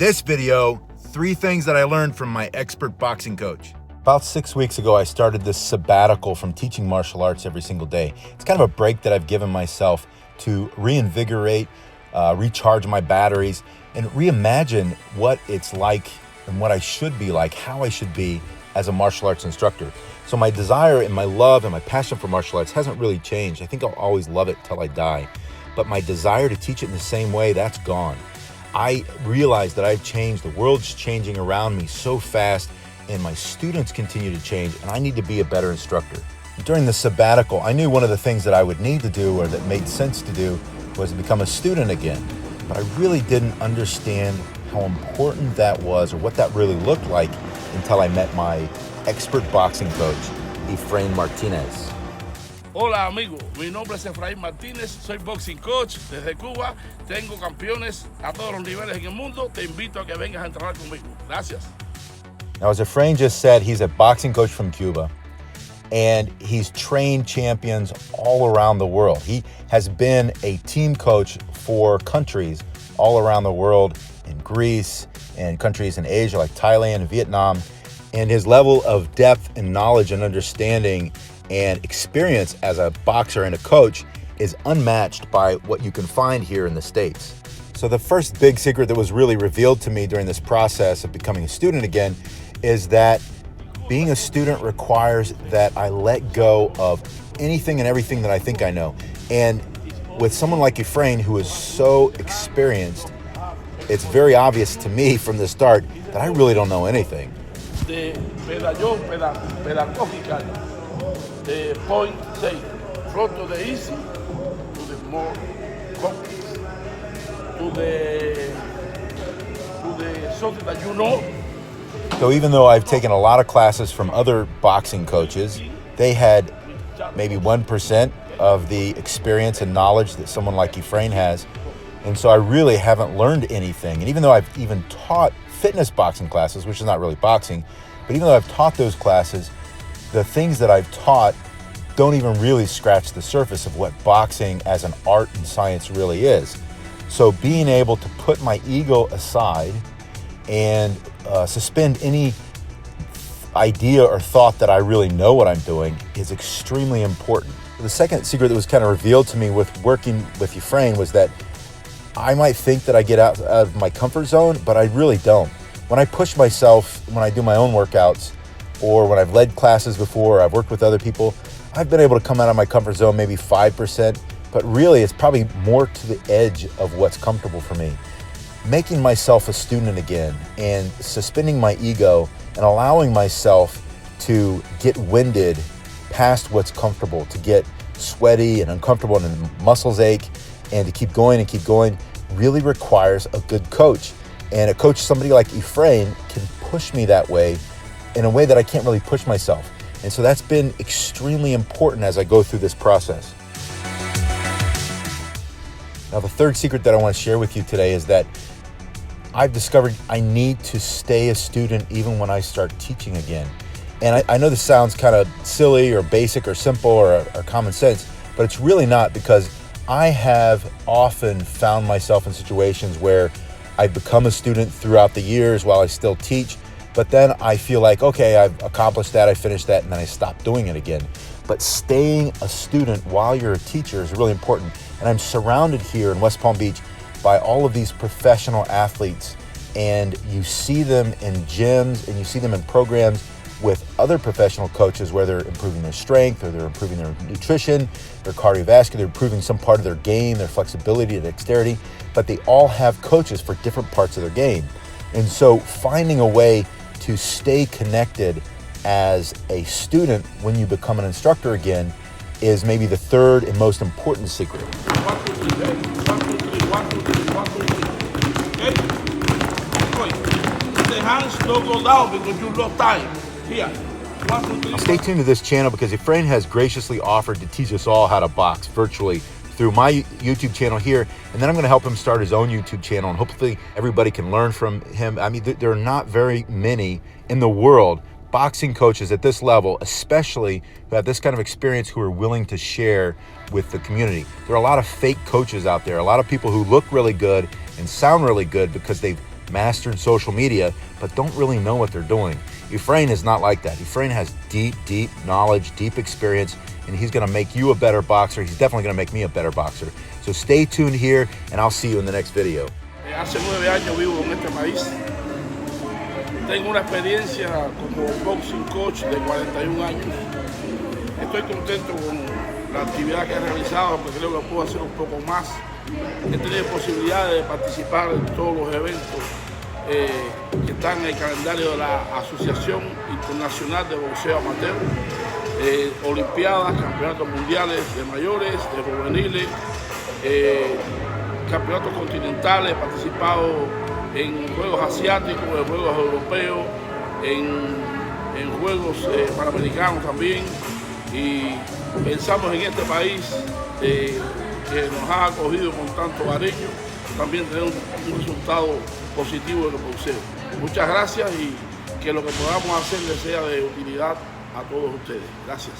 this video, 3 things that I learned from my expert boxing coach. About 6 weeks ago, I started this sabbatical from teaching martial arts every single day. It's kind of a break that I've given myself to reinvigorate, recharge my batteries, and reimagine what it's like and what I should be like, how I should be as a martial arts instructor. So my desire and my love and my passion for martial arts hasn't really changed. I think I'll always love it till I die. But my desire to teach it in the same way, that's gone. I realize that I've changed. The world's changing around me so fast, and my students continue to change, and I need to be a better instructor. During the sabbatical, I knew one of the things that I would need to do, or that made sense to do, was to become a student again. But I really didn't understand how important that was, or what that really looked like, until I met my expert boxing coach, Efrain Martinez. Hola amigo, mi nombre es Efrain Martinez, soy boxing coach desde Cuba, tengo campeones a todos los niveles en el mundo, te invito a que vengas a entrenar conmigo. Gracias. Now, as Efrain just said, he's a boxing coach from Cuba, and he's trained champions all around the world. He has been a team coach for countries all around the world, in Greece and countries in Asia like Thailand and Vietnam. And his level of depth and knowledge and understanding and experience as a boxer and a coach is unmatched by what you can find here in the States. So the first big secret that was really revealed to me during this process of becoming a student again is that being a student requires that I let go of anything and everything that I think I know. And with someone like Efrain, who is so experienced, it's very obvious to me from the start that I really don't know anything. De pedagogical, the point they from to the easy to the more complex, to the something that you know. So even though I've taken a lot of classes from other boxing coaches, they had maybe 1% of the experience and knowledge that someone like Efrain has. And so I really haven't learned anything. And even though I've even taught fitness boxing classes, which is not really boxing, but even though I've taught those classes, the things that I've taught don't even really scratch the surface of what boxing as an art and science really is. So being able to put my ego aside and suspend any idea or thought that I really know what I'm doing is extremely important. The second secret that was kind of revealed to me with working with Efrain was that I might think that I get out of my comfort zone, but I really don't. When I push myself, when I do my own workouts, or when I've led classes before, or I've worked with other people, I've been able to come out of my comfort zone maybe 5%, but really it's probably more to the edge of what's comfortable for me. Making myself a student again and suspending my ego and allowing myself to get winded past what's comfortable, to get sweaty and uncomfortable and the muscles ache, and to keep going really requires a good coach. And a coach, somebody like Efrain, can push me that way in a way that I can't really push myself. And so that's been extremely important as I go through this process. Now, the third secret that I want to share with you today is that I've discovered I need to stay a student even when I start teaching again. And I know this sounds kind of silly or basic or simple or common sense, but it's really not, because I have often found myself in situations where I've become a student throughout the years while I still teach, but then I feel like, okay, I've accomplished that, I finished that, and then I stop doing it again. But staying a student while you're a teacher is really important. And I'm surrounded here in West Palm Beach by all of these professional athletes, and you see them in gyms and you see them in programs with other professional coaches where they're improving their strength, or they're improving their nutrition, their cardiovascular, improving some part of their game, their flexibility, their dexterity, but they all have coaches for different parts of their game. And so finding a way to stay connected as a student when you become an instructor again is maybe the third and most important secret. 1, 2, 3, 1, 2, 3, 1, 2, 3, 1, 2, 3. Okay? The hands don't go down because you lost time. Here. 1, 2, 3. Stay tuned to this channel, because Efrain has graciously offered to teach us all how to box virtually through my YouTube channel here, and then I'm going to help him start his own YouTube channel, and hopefully everybody can learn from him. I mean, there are not very many in the world boxing coaches at this level, especially who have this kind of experience, who are willing to share with the community. There are a lot of fake coaches out there, a lot of people who look really good and sound really good because they've mastered social media, but don't really know what they're doing. Efrain is not like that. Efrain has deep knowledge, deep experience, and he's gonna make you a better boxer. He's definitely gonna make me a better boxer. So stay tuned here, and I'll see you in the next video. Hace 9 años vivo en este país. Tengo una experiencia como boxing coach de 41 años. Estoy contento con la actividad que he realizado, porque creo que puedo hacer un poco más. He tenido posibilidades de participar en todos los eventos que están en el calendario de la Asociación Internacional de Boxeo Amateur, Olimpiadas, campeonatos mundiales de mayores, de juveniles, campeonatos continentales. He participado en juegos asiáticos, en juegos europeos, en juegos panamericanos también, y pensamos en este país que nos ha acogido con tanto cariño, también tener un resultado positivo en el boxeo. Muchas gracias, y que lo que podamos hacer les sea de utilidad a todos ustedes. Gracias.